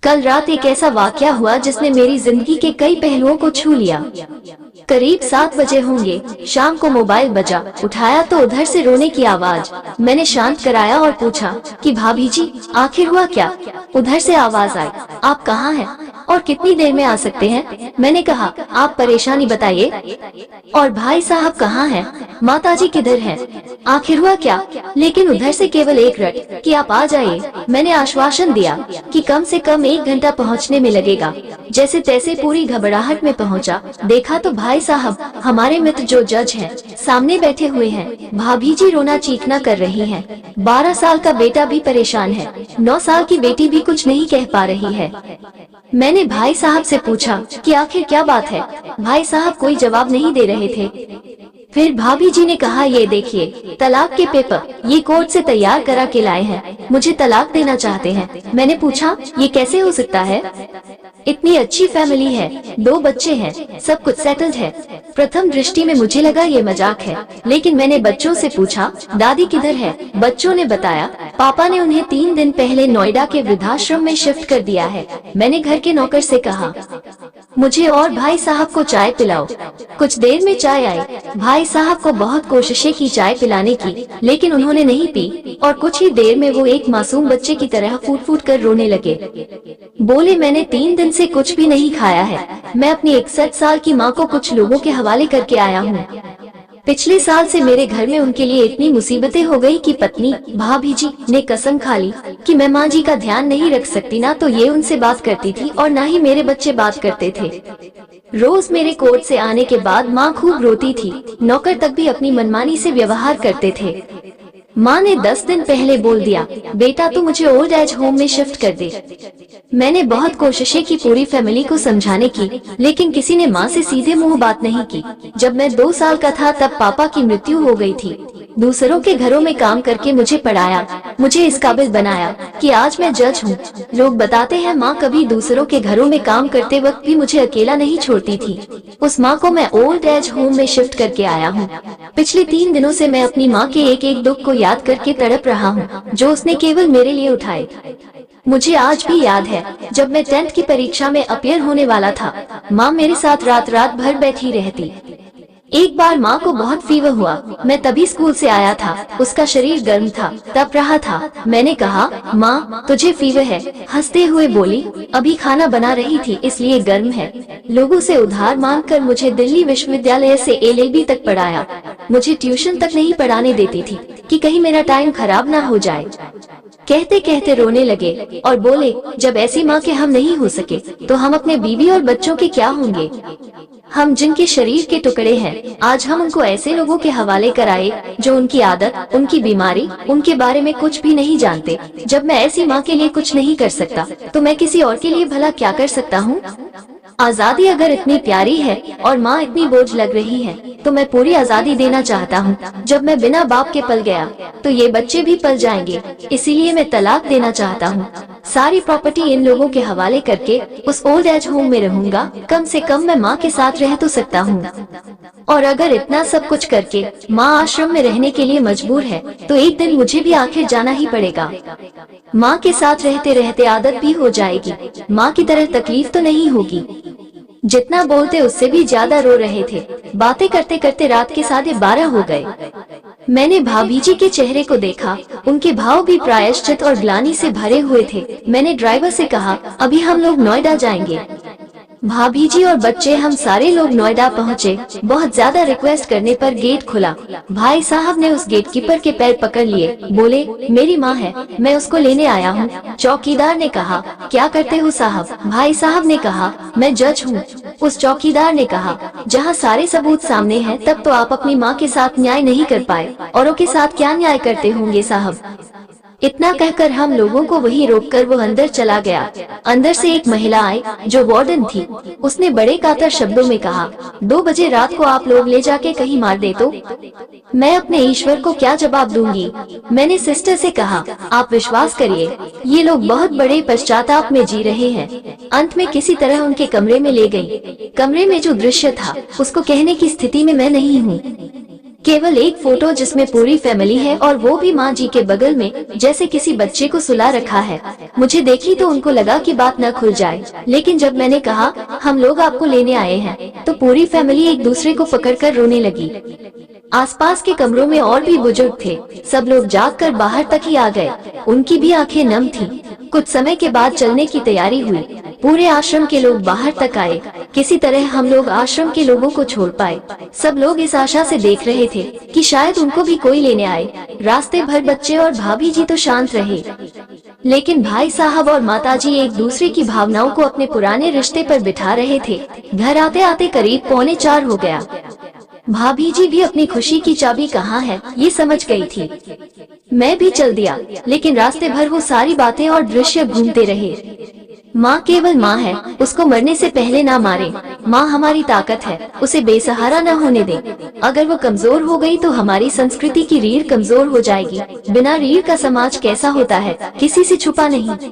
कल रात एक ऐसा वाकया हुआ जिसने मेरी जिंदगी के कई पहलुओं को छू लिया। करीब 7 बजे होंगे, शाम को मोबाइल बजा। उठाया तो उधर से रोने की आवाज। मैंने शांत कराया और पूछा कि भाभी जी, आखिर हुआ क्या? उधर से आवाज आई, आप कहाँ हैं और कितनी देर में आ सकते हैं? मैंने कहा, आप परेशानी बताइए। और भाई साहब कहाँ हैं? माताजी किधर हैं? आखिर हुआ क्या? लेकिन उधर से केवल एक रट कि आप आ जाइए। मैंने आश्वासन दिया कि कम से कम 1 घंटा पहुंचने में लगेगा। जैसे तैसे पूरी घबराहट में पहुंचा। देखा तो भाई साहब, हमारे मित्र जो जज हैं, सामने बैठे हुए हैं। भाभी जी रोना चीखना कर रही हैं। 12 साल का बेटा भी परेशान है। 9 साल की बेटी भी कुछ नहीं कह पा रही है। मैंने भाई साहब से पूछा कि आखिर क्या बात है। भाई साहब कोई जवाब नहीं दे रहे थे। फिर भाभी जी ने कहा, ये देखिए, तलाक के पेपर ये कोर्ट से तैयार करा के लाए हैं। मुझे तलाक देना चाहते हैं। मैंने पूछा, ये कैसे हो सकता है? इतनी अच्छी फैमिली है, 2 बच्चे हैं, सब कुछ सेटल्ड है। प्रथम दृष्टि में मुझे लगा ये मजाक है, लेकिन मैंने बच्चों से पूछा, दादी किधर है? बच्चों ने बताया, पापा ने उन्हें 3 दिन पहले नोएडा के वृद्धाश्रम में शिफ्ट कर दिया है। मैंने घर के नौकर से कहा, मुझे और भाई साहब को चाय पिलाओ। कुछ देर में चाय आई। भाई साहब को बहुत कोशिशें की चाय पिलाने की, लेकिन उन्होंने नहीं पी और कुछ ही देर में वो एक मासूम बच्चे की तरह फूट फूट कर रोने लगे। बोले, मैंने 3 दिन से कुछ भी नहीं खाया है। मैं अपनी 61 साल की माँ को कुछ लोगों के हवाले करके आया हूँ। पिछले साल से मेरे घर में उनके लिए इतनी मुसीबतें हो गई कि पत्नी भाभी जी ने कसम खा ली कि मैं माँ जी का ध्यान नहीं रख सकती। ना तो ये उनसे बात करती थी और ना ही मेरे बच्चे बात करते थे। रोज मेरे कोर्ट से आने के बाद माँ खूब रोती थी। नौकर तक भी अपनी मनमानी से व्यवहार करते थे। माँ ने 10 दिन पहले बोल दिया, बेटा तू मुझे ओल्ड एज होम में शिफ्ट कर दे। मैंने बहुत कोशिशें की पूरी फैमिली को समझाने की, लेकिन किसी ने माँ से सीधे मुंह बात नहीं की। जब मैं 2 साल का था तब पापा की मृत्यु हो गई थी। दूसरों के घरों में काम करके मुझे पढ़ाया, मुझे इस काबिल बनाया कि आज मैं जज हूँ। लोग बताते हैं माँ कभी दूसरों के घरों में काम करते वक्त भी मुझे अकेला नहीं छोड़ती थी। उस माँ को मैं ओल्ड एज होम में शिफ्ट करके आया हूँ। पिछले 3 दिनों से मैं अपनी माँ के एक एक दुख को याद करके तड़प रहा हूँ, जो उसने केवल मेरे लिए उठाए। मुझे आज भी याद है, जब मैं 10th की परीक्षा में अपियर होने वाला था, माँ मेरे साथ रात रात भर बैठी रहती। एक बार माँ को बहुत फीवर हुआ। मैं तभी स्कूल से आया था। उसका शरीर गर्म था, तप रहा था। मैंने कहा, माँ तुझे फीवर है? हंसते हुए बोली, अभी खाना बना रही थी इसलिए गर्म है। लोगों से उधार मांग कर मुझे दिल्ली विश्वविद्यालय से LLB तक पढ़ाया। मुझे ट्यूशन तक नहीं पढ़ाने देती थी कि कहीं मेरा टाइम खराब ना हो जाए। कहते कहते रोने लगे और बोले, जब ऐसी माँ के हम नहीं हो सके तो हम अपने बीवी और बच्चों के क्या होंगे? हम जिनके शरीर के टुकड़े हैं, आज हम उनको ऐसे लोगों के हवाले कराए जो उनकी आदत, उनकी बीमारी, उनके बारे में कुछ भी नहीं जानते। जब मैं ऐसी माँ के लिए कुछ नहीं कर सकता तो मैं किसी और के लिए भला क्या कर सकता हूँ? आजादी अगर इतनी प्यारी है और माँ इतनी बोझ लग रही है, तो मैं पूरी आजादी देना चाहता हूँ। जब मैं बिना बाप के पल गया तो ये बच्चे भी पल जाएंगे। इसीलिए मैं तलाक देना चाहता हूँ। सारी प्रॉपर्टी इन लोगों के हवाले करके उस ओल्ड एज होम में रहूंगा। कम से कम मैं माँ के साथ रह तो सकता हूँ। और अगर इतना सब कुछ करके माँ आश्रम में रहने के लिए मजबूर है, तो एक दिन मुझे भी आखिर जाना ही पड़ेगा। माँ के साथ रहते रहते आदत भी हो जाएगी। माँ की तरह तकलीफ तो नहीं होगी। जितना बोलते उससे भी ज्यादा रो रहे थे। बातें करते करते रात के 12:30 हो गए। मैंने भाभी जी के चेहरे को देखा। उनके भाव भी प्रायश्चित और ग्लानि से भरे हुए थे। मैंने ड्राइवर से कहा, अभी हम लोग नोएडा जाएंगे। भाभी जी और बच्चे हम सारे लोग नोएडा पहुँचे। बहुत ज्यादा रिक्वेस्ट करने पर गेट खुला। भाई साहब ने उस गेटकीपर के पैर पकड़ लिए। बोले, मेरी माँ है, मैं उसको लेने आया हूँ। चौकीदार ने कहा, क्या करते हो साहब? भाई साहब ने कहा, मैं जज हूँ। उस चौकीदार ने कहा, जहाँ सारे सबूत सामने हैं, तब तो आप अपनी माँ के साथ न्याय नहीं कर पाए, औरों के साथ क्या न्याय करते होंगे साहब? इतना कहकर हम लोगों को वहीं रोककर वो अंदर चला गया। अंदर से एक महिला आई जो वार्डन थी। उसने बड़े कातर शब्दों में कहा, 2 बजे रात को आप लोग ले जाके कहीं मार दे तो मैं अपने ईश्वर को क्या जवाब दूंगी? मैंने सिस्टर से कहा, आप विश्वास करिए, ये लोग बहुत बड़े पश्चाताप में जी रहे हैं। अंत में किसी तरह उनके कमरे में ले गई। कमरे में जो दृश्य था उसको कहने की स्थिति में मैं नहीं हूँ। केवल एक फोटो जिसमें पूरी फैमिली है और वो भी माँ जी के बगल में, जैसे किसी बच्चे को सुला रखा है। मुझे देखी तो उनको लगा कि बात न खुल जाए, लेकिन जब मैंने कहा हम लोग आपको लेने आए हैं, तो पूरी फैमिली एक दूसरे को पकड़कर रोने लगी। आसपास के कमरों में और भी बुजुर्ग थे, सब लोग जाग कर बाहर तक ही आ गए। उनकी भी आंखें नम थीं। कुछ समय के बाद चलने की तैयारी हुई। पूरे आश्रम के लोग बाहर तक आए। किसी तरह हम लोग आश्रम के लोगों को छोड़ पाए। सब लोग इस आशा से देख रहे थे कि शायद उनको भी कोई लेने आए। रास्ते भर बच्चे और भाभी जी तो शांत रहे, लेकिन भाई साहब और माताजी एक दूसरे की भावनाओं को अपने पुराने रिश्ते पर बिठा रहे थे। घर आते आते करीब 3:45 हो गया। भाभी जी भी अपनी खुशी की चाबी कहाँ है ये समझ गई थी। मैं भी चल दिया, लेकिन रास्ते भर वो सारी बातें और दृश्य घूमते रहे। माँ केवल माँ है, उसको मरने से पहले ना मारे। माँ हमारी ताकत है, उसे बेसहारा न होने दें। अगर वो कमजोर हो गई तो हमारी संस्कृति की रीढ़ कमजोर हो जाएगी। बिना रीढ़ का समाज कैसा होता है, किसी से छुपा नहीं।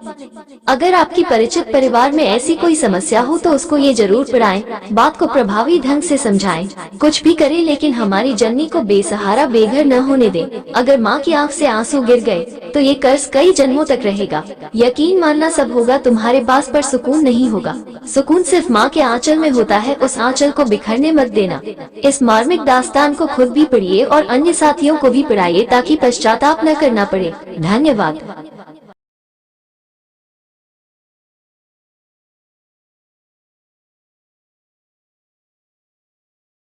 अगर आपकी परिचित परिवार में ऐसी कोई समस्या हो तो उसको ये जरूर पढ़ाएं, बात को प्रभावी ढंग से समझाएं। कुछ भी करें लेकिन हमारी जननी को बेसहारा बेघर न होने दें। अगर माँ की आंख से आंसू गिर गए तो ये कर्ज कई जन्मों तक रहेगा। यकीन मानना सब होगा तुम्हारे पास, पर सुकून नहीं होगा। सुकून सिर्फ माँ के आंचल में होता है, उस आंचल को बिखरने मत देना। इस मार्मिक दास्तान को खुद भी पढ़िए और अन्य साथियों को भी पढ़ाइए ताकि पश्चाताप न करना पड़े। धन्यवाद।